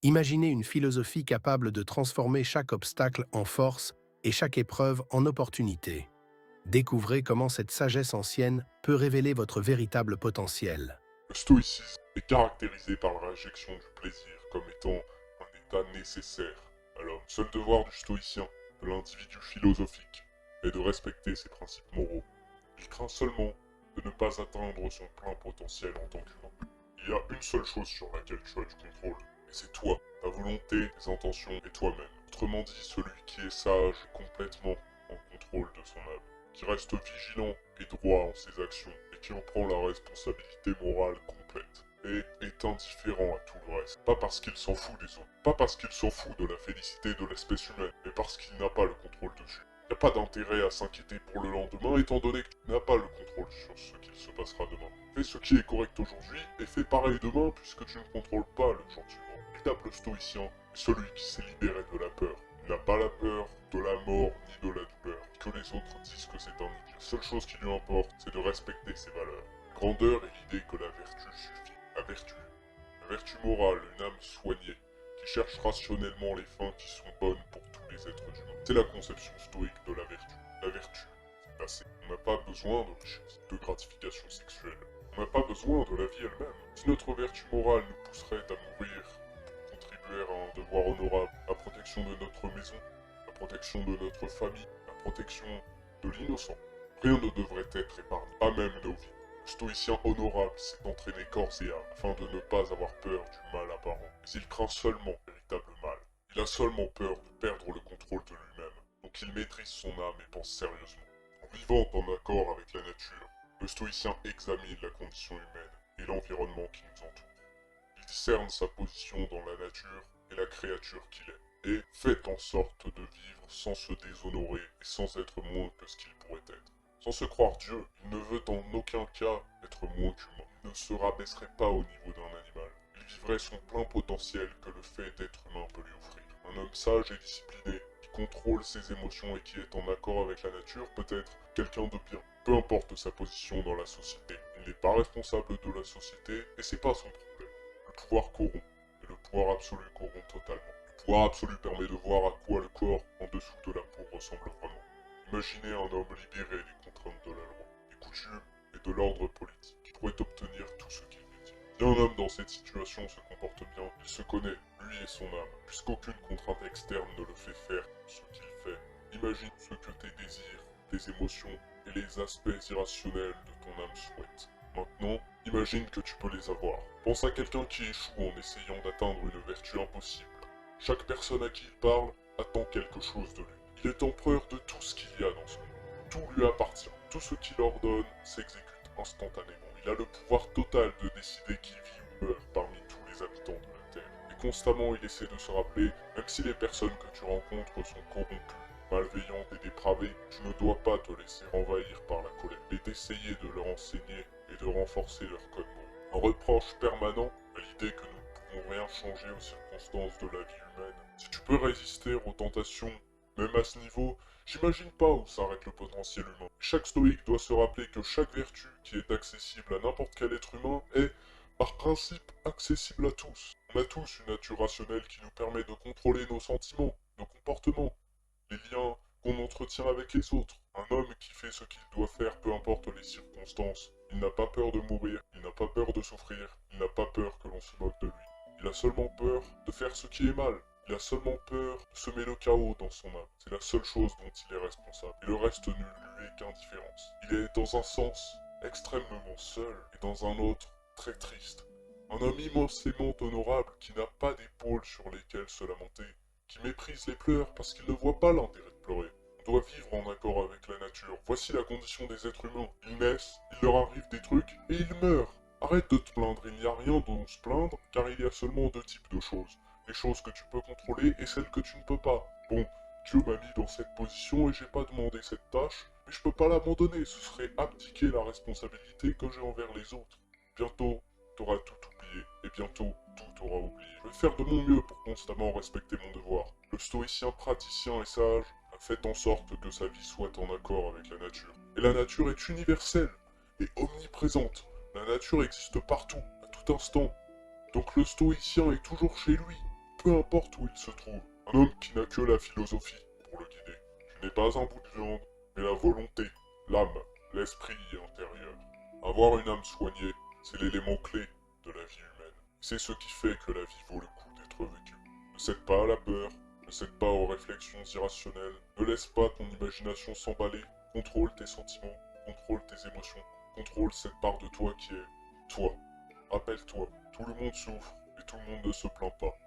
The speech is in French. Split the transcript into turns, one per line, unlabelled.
Imaginez une philosophie capable de transformer chaque obstacle en force et chaque épreuve en opportunité. Découvrez comment cette sagesse ancienne peut révéler votre véritable potentiel.
Le stoïcisme est caractérisé par la réjection du plaisir comme étant un état nécessaire à l'homme. Seul devoir du stoïcien, de l'individu philosophique, est de respecter ses principes moraux. Il craint seulement de ne pas atteindre son plein potentiel en tant qu'humain. Il y a une seule chose sur laquelle tu as du contrôle, et c'est toi, ta volonté, tes intentions et toi-même. Autrement dit, celui qui est sage est complètement en contrôle de son âme, qui reste vigilant et droit en ses actions, et qui en prend la responsabilité morale complète, et est indifférent à tout le reste. Pas parce qu'il s'en fout des autres, pas parce qu'il s'en fout de la félicité de l'espèce humaine, mais parce qu'il n'a pas le contrôle dessus. Il n'y a pas d'intérêt à s'inquiéter pour le lendemain, étant donné que tu n'as pas le contrôle sur ce qu'il se passera demain. Fais ce qui est correct aujourd'hui, et fais pareil demain, puisque tu ne contrôles pas le jour suivant. Le véritable stoïcien est celui qui s'est libéré de la peur. Il n'a pas la peur de la mort ni de la douleur. Que les autres disent que c'est un idiot. La seule chose qui lui importe, c'est de respecter ses valeurs. La grandeur est l'idée que la vertu suffit. La vertu morale, une âme soignée, qui cherche rationnellement les fins qui sont bonnes pour tous les êtres humains. C'est la conception stoïque de la vertu. La vertu, c'est assez. On n'a pas besoin de richesse, de gratification sexuelle. On n'a pas besoin de la vie elle-même. Si notre vertu morale nous pousserait à mourir pour contribuer à un devoir honorable, la protection de notre maison, la protection de notre famille, la protection de l'innocent, rien ne devrait être épargné, pas même nos vies. Le stoïcien honorable s'est entraîné corps et âme afin de ne pas avoir peur du mal apparent. Mais il craint seulement le véritable mal. Il a seulement peur de perdre le contrôle de lui-même. Donc il maîtrise son âme et pense sérieusement. En vivant en accord avec la nature, le stoïcien examine la condition humaine et l'environnement qui nous entoure. Il discerne sa position dans la nature et la créature qu'il est, et fait en sorte de vivre sans se déshonorer et sans être moins que ce qu'il pourrait être. Sans se croire Dieu, il ne veut en aucun cas être moins qu'humain. Il ne se rabaisserait pas au niveau d'un animal. Il vivrait son plein potentiel que le fait d'être humain peut lui offrir. Un homme sage et discipliné, qui contrôle ses émotions et qui est en accord avec la nature, peut être quelqu'un de bien. Peu importe sa position dans la société. Il n'est pas responsable de la société et c'est pas son problème. Le pouvoir corrompt, et le pouvoir absolu corrompt totalement. Le pouvoir absolu permet de voir à quoi le corps en dessous de la peau ressemble vraiment. Imaginez un homme libéré des contraintes de la loi, des coutumes et de l'ordre politique, qui pourrait obtenir tout ce qu'il désire. Si un homme dans cette situation se comporte bien, il se connaît, lui et son âme, puisqu'aucune contrainte externe ne le fait faire ce qu'il fait. Imagine ce que tes désirs, tes émotions et les aspects irrationnels de ton âme souhaitent. Maintenant, imagine que tu peux les avoir. Pense à quelqu'un qui échoue en essayant d'atteindre une vertu impossible. Chaque personne à qui il parle attend quelque chose de lui. Il est empereur de tout ce qu'il y a dans ce monde. Tout lui appartient. Tout ce qu'il ordonne s'exécute instantanément. Il a le pouvoir total de décider qui vit ou meurt parmi tous les habitants de la Terre. Et constamment, il essaie de se rappeler, même si les personnes que tu rencontres sont corrompues, malveillantes et dépravées, tu ne dois pas te laisser envahir par la colère, mais d'essayer de leur enseigner et de renforcer leur code moral. Un reproche permanent à l'idée que nous ne pouvons rien changer aux circonstances de la vie humaine. Si tu peux résister aux tentations, même à ce niveau, j'imagine pas où s'arrête le potentiel humain. Chaque stoïque doit se rappeler que chaque vertu qui est accessible à n'importe quel être humain est, par principe, accessible à tous. On a tous une nature rationnelle qui nous permet de contrôler nos sentiments, nos comportements, les liens qu'on entretient avec les autres. Un homme qui fait ce qu'il doit faire, peu importe les circonstances. Il n'a pas peur de mourir, il n'a pas peur de souffrir, il n'a pas peur que l'on se moque de lui. Il a seulement peur de faire ce qui est mal. Il a seulement peur de semer le chaos dans son âme. C'est la seule chose dont il est responsable. Et le reste ne lui est qu'indifférence. Il est dans un sens extrêmement seul et dans un autre très triste. Un homme immensément honorable qui n'a pas d'épaules sur lesquelles se lamenter, qui méprise les pleurs parce qu'il ne voit pas l'intérêt de pleurer. On doit vivre en accord avec la nature. Voici la condition des êtres humains. Ils naissent, il leur arrive des trucs et ils meurent. Arrête de te plaindre, il n'y a rien dont se plaindre, car il y a seulement deux types de choses. Les choses que tu peux contrôler et celles que tu ne peux pas. Bon, Dieu m'a mis dans cette position et j'ai pas demandé cette tâche, mais je peux pas l'abandonner, ce serait abdiquer la responsabilité que j'ai envers les autres. Bientôt, t'auras tout oublié, et bientôt, tout aura oublié. Je vais faire de mon mieux pour constamment respecter mon devoir. Le stoïcien praticien et sage a fait en sorte que sa vie soit en accord avec la nature. Et la nature est universelle et omniprésente. La nature existe partout, à tout instant. Donc le stoïcien est toujours chez lui. peu importe où il se trouve. Un homme qui n'a que la philosophie pour le guider. Tu n'es pas un bout de viande, mais la volonté, l'âme, l'esprit intérieur. Avoir une âme soignée, c'est l'élément clé de la vie humaine. C'est ce qui fait que la vie vaut le coup d'être vécue. Ne cède pas à la peur, ne cède pas aux réflexions irrationnelles, ne laisse pas ton imagination s'emballer, contrôle tes sentiments, contrôle tes émotions, contrôle cette part de toi qui est toi. Rappelle-toi, tout le monde souffre et tout le monde ne se plaint pas.